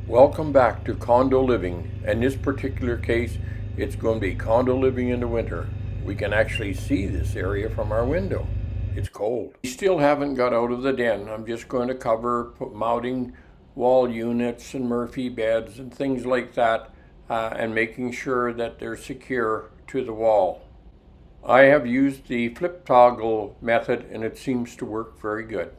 Welcome back to condo living. In this particular case, it's going to be condo living in the winter. We can actually see this area from our window. It's cold. We still haven't got out of the den. I'm just going to cover mounting wall units and Murphy beds and things like that, and making sure that they're secure to the wall. I have used the flip toggle method and it seems to work very good.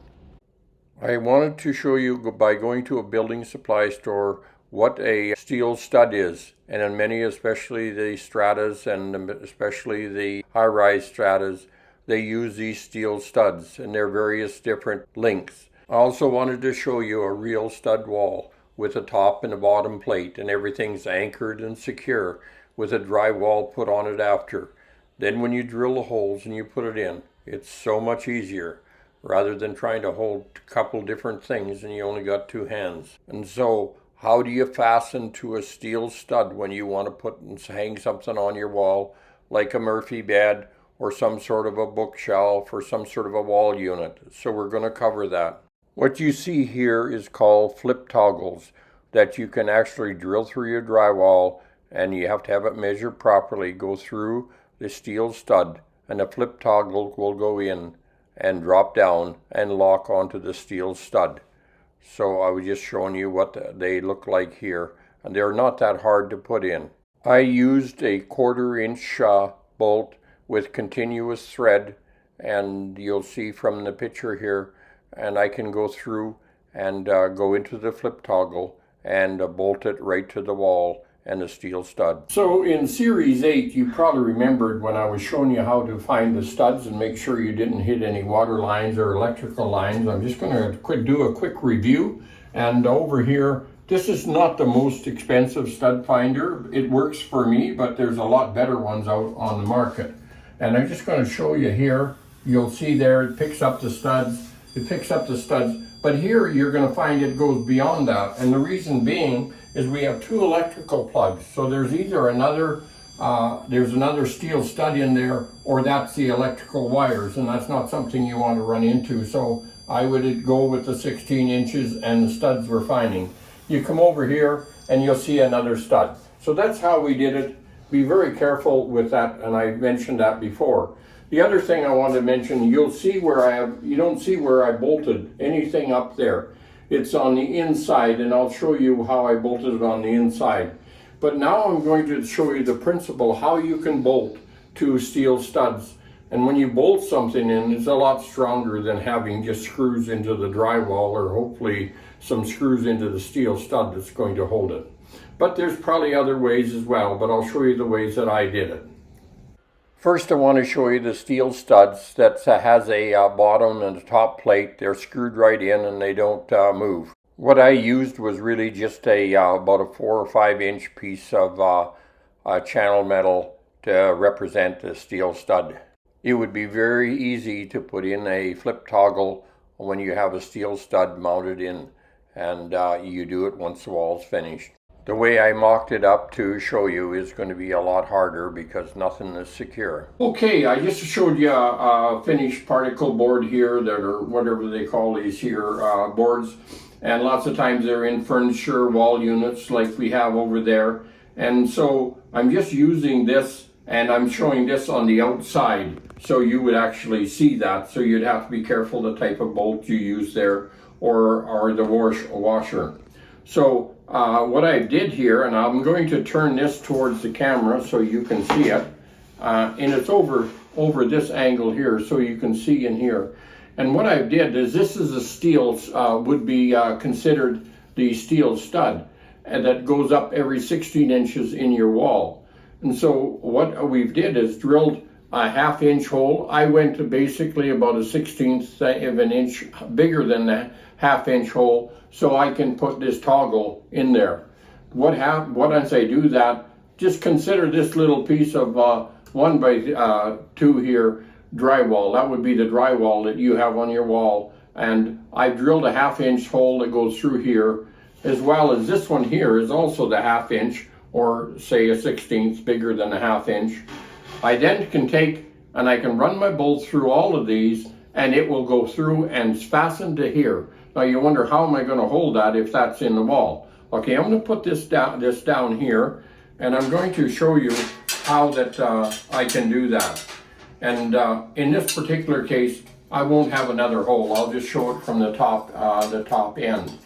I wanted to show you by going to a building supply store what a steel stud is, and in many, especially the stratas and especially the high-rise stratas, they use these steel studs and their various different lengths. I also wanted to show you a real stud wall with a top and a bottom plate, and everything's anchored and secure with a drywall put on it after. Then when you drill the holes and you put it in, it's so much easier, rather than trying to hold a couple different things and you only got two hands. And so, how do you fasten to a steel stud when you want to put and hang something on your wall, like a Murphy bed or some sort of a bookshelf or some sort of a wall unit? So we're going to cover that. What you see here is called flip toggles, that you can actually drill through your drywall, and you have to have it measured properly, go through the steel stud, and a flip toggle will go in and drop down and lock onto the steel stud. So I was just showing you what they look like here, and they're not that hard to put in. I used a 1/4-inch bolt with continuous thread, and you'll see from the picture here, and I can go through and go into the flip toggle and bolt it right to the wall and a steel stud. So in Series 8, you probably remembered when I was showing you how to find the studs and make sure you didn't hit any water lines or electrical lines. I'm just going to do a quick review. And over here, this is not the most expensive stud finder. It works for me, but there's a lot better ones out on the market. And I'm just going to show you here. You'll see there it picks up the studs. But here you're going to find it goes beyond that. And the reason being is we have two electrical plugs. So there's either another steel stud in there, or that's the electrical wires, and that's not something you want to run into. So I would go with the 16 inches and the studs we're finding. You come over here and you'll see another stud. So that's how we did it. Be very careful with that, and I mentioned that before. The other thing I want to mention, you'll see where you don't see where I bolted anything up there. It's on the inside, and I'll show you how I bolted it on the inside. But now I'm going to show you the principle, how you can bolt to steel studs. And when you bolt something in, it's a lot stronger than having just screws into the drywall, or hopefully some screws into the steel stud that's going to hold it. But there's probably other ways as well, but I'll show you the ways that I did it. First, I want to show you the steel studs that has a bottom and a top plate. They're screwed right in and they don't move. What I used was really just about a 4 or 5 inch piece of channel metal to represent the steel stud. It would be very easy to put in a flip toggle when you have a steel stud mounted in, and you do it once the wall's finished. The way I mocked it up to show you is going to be a lot harder because nothing is secure. Okay, I just showed you a finished particle board here, that are whatever they call these here boards, and lots of times they're in furniture wall units like we have over there. And so I'm just using this, and I'm showing this on the outside so you would actually see that. So you'd have to be careful the type of bolt you use there, or the washer. So what I did here, and I'm going to turn this towards the camera so you can see it, and it's over this angle here so you can see in here. And what I did is, this is a steel, would be considered the steel stud, and that goes up every 16 inches in your wall. And so what we've did is drilled a 1/2 inch hole. I went to basically about a 1/16 of an inch bigger than the 1/2 inch hole, so I can put this toggle in there. Once I do that, just consider this little piece of 1 by 2 here drywall. That would be the drywall that you have on your wall. And I drilled a 1/2 inch hole that goes through here, as well as this one here is also the 1/2 inch, or say a 1/16 bigger than a 1/2 inch. I then can take and I can run my bolt through all of these, and it will go through and fasten to here. Now you wonder, how am I going to hold that if that's in the wall? Okay, I'm going to put this down here, and I'm going to show you how that I can do that. And in this particular case, I won't have another hole. I'll just show it from the top end.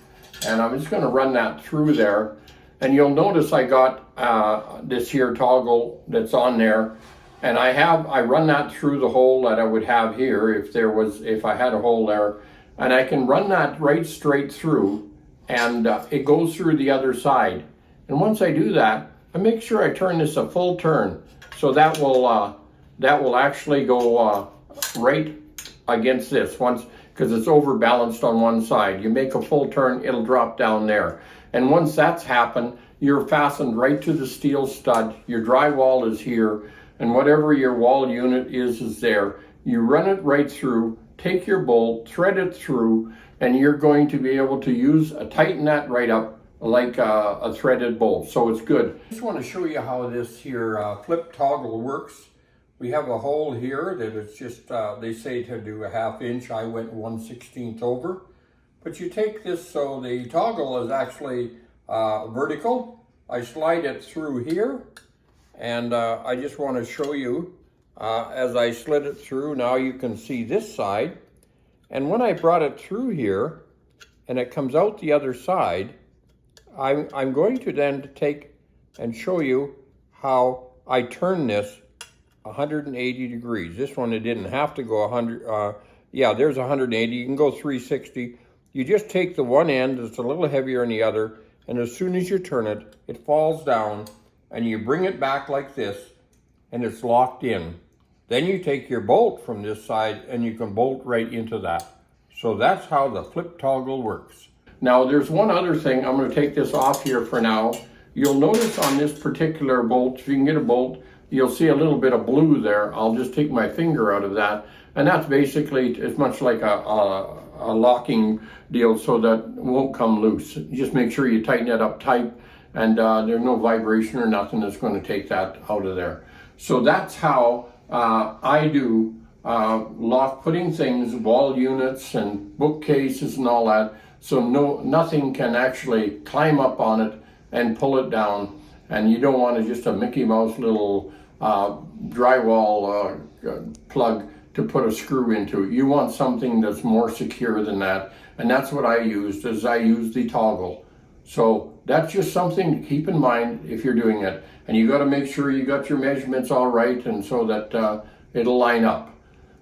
And I'm just going to run that through there. And you'll notice I got this here toggle that's on there. And I run that through the hole that I would have here if I had a hole there. And I can run that right straight through, and it goes through the other side. And once I do that, I make sure I turn this a full turn. So that will actually go right against this once, because it's overbalanced on one side. You make a full turn, it'll drop down there. And once that's happened, you're fastened right to the steel stud. Your drywall is here, and whatever your wall unit is there. You run it right through, take your bolt, thread it through, and you're going to be able to tighten that right up like a threaded bolt. So it's good. I just want to show you how this here flip toggle works. We have a hole here that it's just, they say to do a 1/2 inch. I went 1/16 over. But you take this, so the toggle is actually vertical. I slide it through here, and I just want to show you as I slid it through. Now you can see this side. And when I brought it through here, and it comes out the other side, I'm going to then take and show you how I turn this 180 degrees. This one, it didn't have to go 100. Yeah, there's 180. You can go 360. You just take the one end that's a little heavier than the other, and as soon as you turn it, it falls down, and you bring it back like this, and it's locked in. Then you take your bolt from this side, and you can bolt right into that. So that's how the flip toggle works. Now, there's one other thing. I'm going to take this off here for now. You'll notice on this particular bolt, if you can get a bolt, you'll see a little bit of blue there. I'll just take my finger out of that. And that's basically as much like a locking deal, so that it won't come loose. Just make sure you tighten it up tight, and there's no vibration or nothing that's going to take that out of there. So that's how I do putting things, wall units and bookcases and all that, so nothing can actually climb up on it and pull it down. And you don't want just a Mickey Mouse little drywall plug to put a screw into. You want something that's more secure than that. And that's what I used, is I used the toggle. So that's just something to keep in mind if you're doing it. And you got to make sure you got your measurements all right, and so that it'll line up.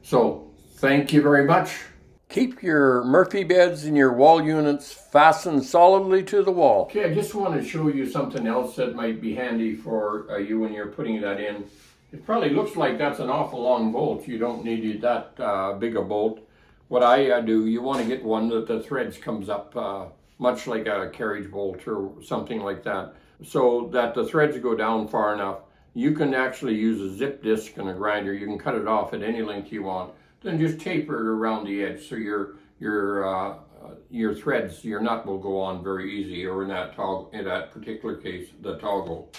So thank you very much. Keep your Murphy beds and your wall units fastened solidly to the wall. Okay, I just want to show you something else that might be handy for you when you're putting that in. It probably looks like that's an awful long bolt. You don't need that big a bolt. What I do, you want to get one that the threads comes up much like a carriage bolt or something like that, so that the threads go down far enough. You can actually use a zip disc and a grinder. You can cut it off at any length you want. Then just taper it around the edge, so your threads, your nut will go on very easy, or in that particular case, the toggle.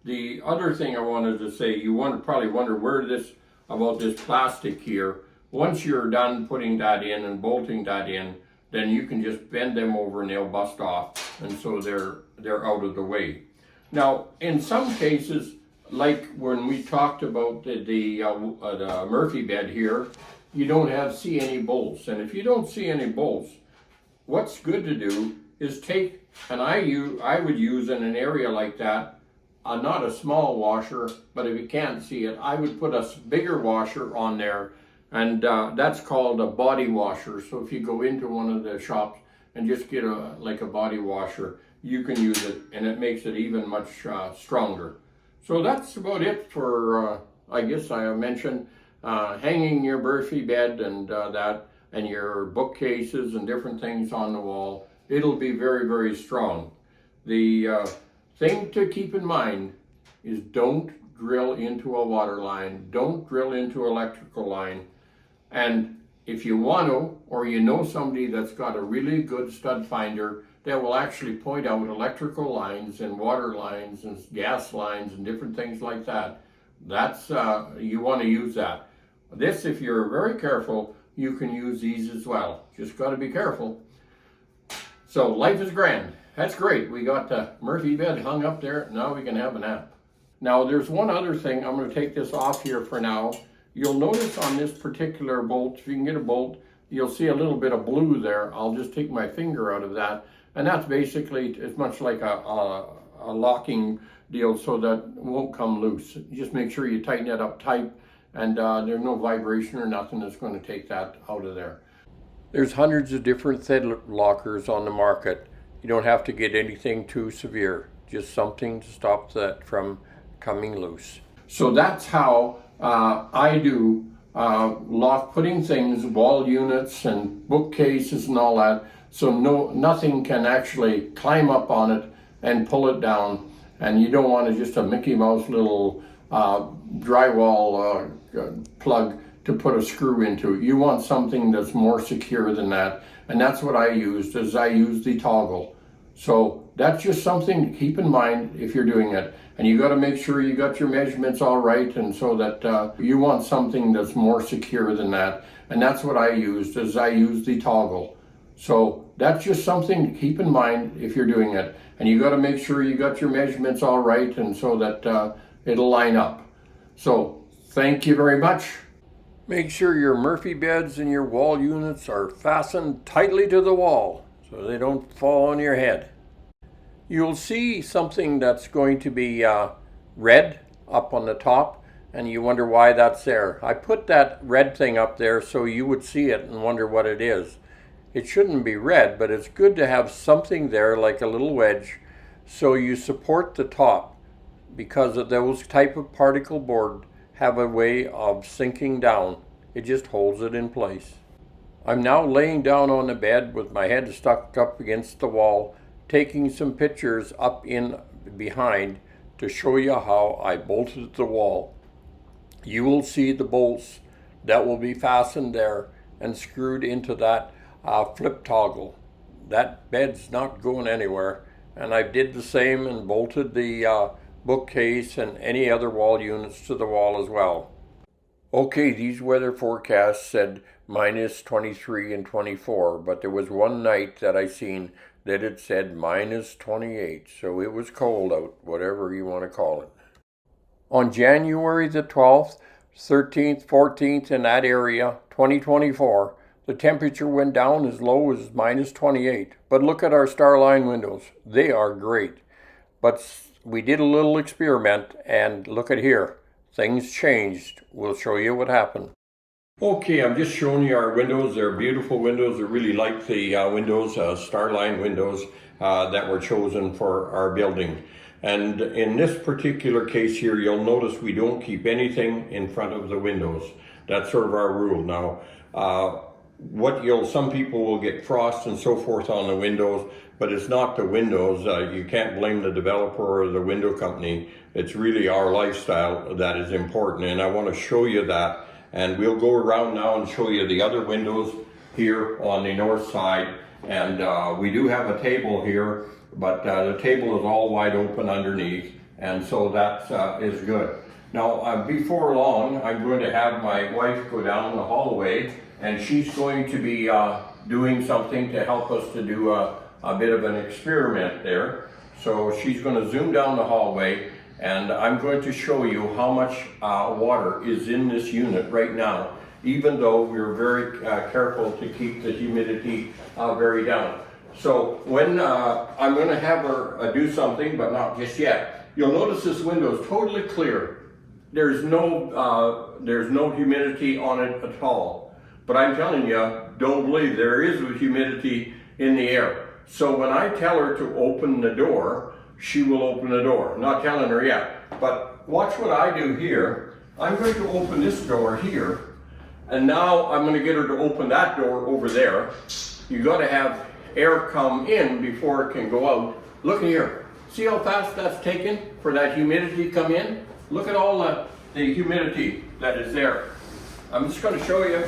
The other thing I wanted to say, you probably wonder about this plastic here. Once you're done putting that in and bolting that in, then you can just bend them over and they'll bust off, and so they're out of the way. Now, in some cases, like when we talked about the Murphy bed here, you don't see any bolts. And if you don't see any bolts, what's good to do is take, and I would use in an area like that, not a small washer, but if you can't see it, I would put a bigger washer on there, and that's called a body washer. So if you go into one of the shops and just get a body washer, you can use it, and it makes it even much stronger. So that's about it for, I guess I mentioned, hanging your Murphy bed and and your bookcases and different things on the wall. It'll be very, very strong. The thing to keep in mind is don't drill into a water line, don't drill into electrical line. And if you want to, or you know somebody that's got a really good stud finder that will actually point out electrical lines and water lines and gas lines and different things like that, that's you want to use that. This, if you're very careful, you can use these as well. Just got to be careful. So life is grand. That's great. We got the Murphy bed hung up there. Now we can have a nap. Now there's one other thing. I'm going to take this off here for now. You'll notice on this particular bolt, if you can get a bolt, you'll see a little bit of blue there. I'll just take my finger out of that. And that's basically, it's much like a locking deal so that it won't come loose. Just make sure you tighten it up tight, and there's no vibration or nothing that's going to take that out of there. There's hundreds of different thread lockers on the market. You don't have to get anything too severe, just something to stop that from coming loose. So that's how I do putting things, wall units and bookcases and all that, so nothing can actually climb up on it and pull it down. And you don't want just a Mickey Mouse little drywall plug to put a screw into. You want something that's more secure than that. And that's what I used, is I used the toggle. So that's just something to keep in mind if you're doing it. And you got to make sure you got your measurements all right, and so that you want something that's more secure than that. And that's what I used, is I used the toggle. So that's just something to keep in mind if you're doing it. And you got to make sure you got your measurements all right, and so that it'll line up. So thank you very much. Make sure your Murphy beds and your wall units are fastened tightly to the wall so they don't fall on your head. You'll see something that's going to be red up on the top, and you wonder why that's there. I put that red thing up there so you would see it and wonder what it is. It shouldn't be red, but it's good to have something there like a little wedge so you support the top, because of those type of particle board have a way of sinking down. It just holds it in place. I'm now laying down on the bed with my head stuck up against the wall, taking some pictures up in behind to show you how I bolted the wall. You will see the bolts that will be fastened there and screwed into that flip toggle. That bed's not going anywhere, and I did the same and bolted the bookcase and any other wall units to the wall as well. Okay, these weather forecasts said minus 23 and 24, but there was one night that I seen that it said minus 28, so it was cold out, whatever you want to call it. On January the 12th, 13th, 14th, in that area, 2024, the temperature went down as low as minus 28. But look at our Starline windows. They are great. But we did a little experiment, and look at here. Things changed. We'll show you what happened. Okay, I'm just showing you our windows. They're beautiful windows. I really like the windows, Starline windows that were chosen for our building. And in this particular case here, you'll notice we don't keep anything in front of the windows. That's sort of our rule. Now, some people will get frost and so forth on the windows, but it's not the windows. You can't blame the developer or the window company. It's really our lifestyle that is important, and I want to show you that. And we'll go around now and show you the other windows here on the north side. And we do have a table here, but the table is all wide open underneath, and so that is good. Now, before long, I'm going to have my wife go down the hallway, and she's going to be doing something to help us to do a bit of an experiment there. So she's going to zoom down the hallway, and I'm going to show you how much water is in this unit right now, even though we're very careful to keep the humidity very down. So when I'm going to have her do something, but not just yet, you'll notice this window is totally clear. There's no humidity on it at all. But I'm telling you, don't believe there is humidity in the air. So when I tell her to open the door, she will open the door. I'm not telling her yet, but watch what I do here. I'm going to open this door here, and now I'm going to get her to open that door over there. You got to have air come in before it can go out. Look here. See how fast that's taken for that humidity to come in? Look at all the humidity that is there. I'm just going to show you.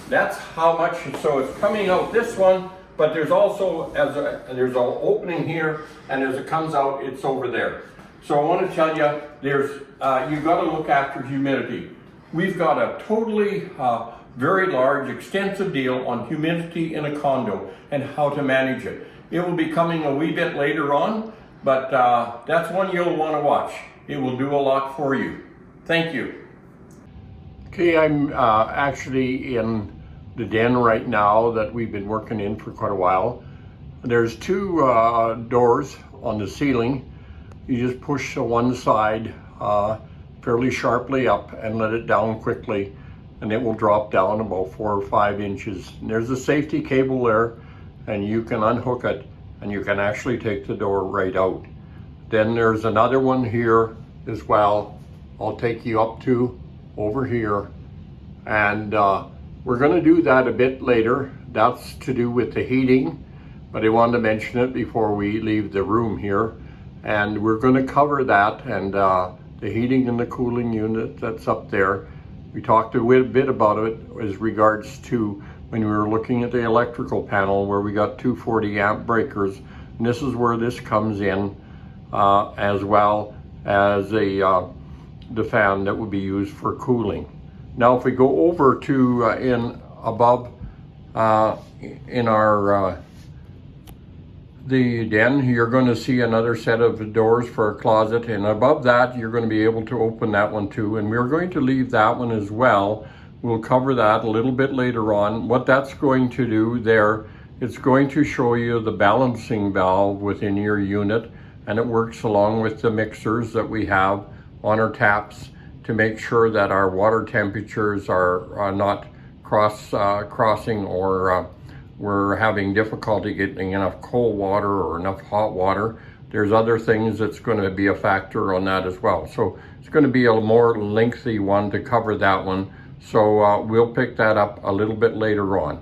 That's how much, so it's coming out this one, but there's also, there's an opening here, and as it comes out, it's over there. So I want to tell you, you've got to look after humidity. We've got a totally very large, extensive deal on humidity in a condo and how to manage it. It will be coming a wee bit later on, but that's one you'll want to watch. It will do a lot for you. Thank you. Okay, I'm actually in the den right now that we've been working in for quite a while. There's two doors on the ceiling. You just push the one side fairly sharply up and let it down quickly, and it will drop down about 4 or 5 inches. And there's a safety cable there, and you can unhook it and you can actually take the door right out. Then there's another one here as well. I'll take you up to over here, and we're going to do that a bit later. That's to do with the heating, but I wanted to mention it before we leave the room here. And we're going to cover that and the heating and the cooling unit that's up there. We talked a bit about it as regards to when we were looking at the electrical panel where we got 240 amp breakers, and this is where this comes in, as well as the fan that would be used for cooling. Now if we go over to in above in our the den, you're going to see another set of doors for a closet, and above that you're going to be able to open that one too, and we're going to leave that one as well. We'll cover that a little bit later on. What that's going to do there, it's going to show you the balancing valve within your unit, and it works along with the mixers that we have on our taps to make sure that our water temperatures are not crossing, or we're having difficulty getting enough cold water or enough hot water. There's other things that's going to be a factor on that as well. So it's going to be a more lengthy one to cover that one. So we'll pick that up a little bit later on.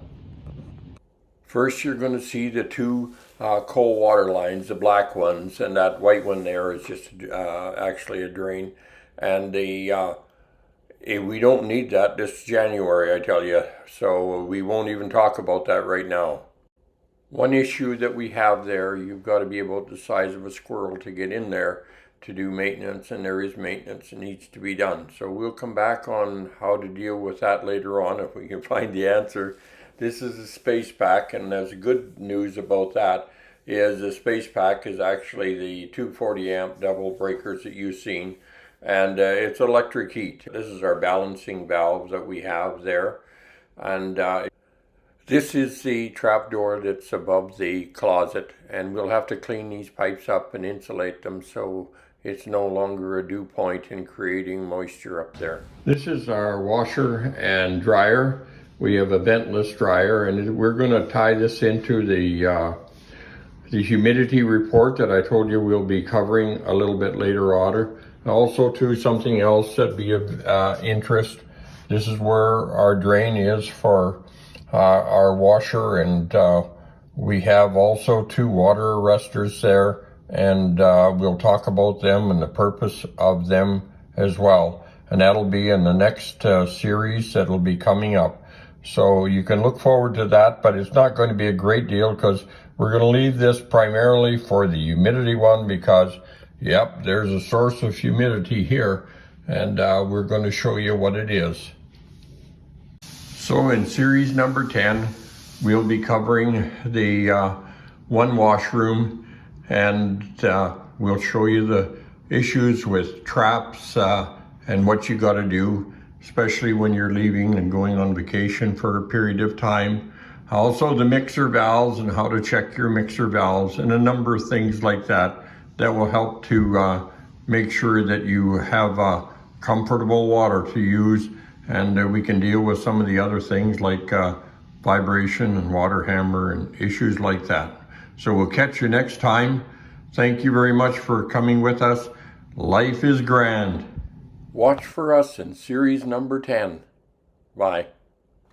First, you're going to see the two cold water lines, the black ones, and that white one there is just actually a drain. And we don't need that this January, I tell you. So we won't even talk about that right now. One issue that we have there, you've got to be about the size of a squirrel to get in there to do maintenance, and there is maintenance that needs to be done. So we'll come back on how to deal with that later on if we can find the answer. This is a space pack, and there's good news about that is the space pack is actually the 240 amp double breakers that you've seen, and it's electric heat. This is our balancing valve that we have there, and this is the trap door that's above the closet, and we'll have to clean these pipes up and insulate them so it's no longer a dew point in creating moisture up there. This is our washer and dryer. We have a ventless dryer, and we're going to tie this into the humidity report that I told you we'll be covering a little bit later on. Also to something else that'd be of interest. This is where our drain is for our washer, and we have also 2 water arresters there, and we'll talk about them and the purpose of them as well. And that'll be in the next series that'll be coming up. So you can look forward to that, but it's not going to be a great deal because we're going to leave this primarily for the humidity one because, yep, there's a source of humidity here, and we're going to show you what it is. So in series number 10, we'll be covering the one washroom, and we'll show you the issues with traps and what you got to do, especially when you're leaving and going on vacation for a period of time. Also the mixer valves and how to check your mixer valves, and a number of things like that that will help to make sure that you have comfortable water to use, and we can deal with some of the other things like vibration and water hammer and issues like that. So we'll catch you next time. Thank you very much for coming with us. Life is grand. Watch for us in series number 10. Bye.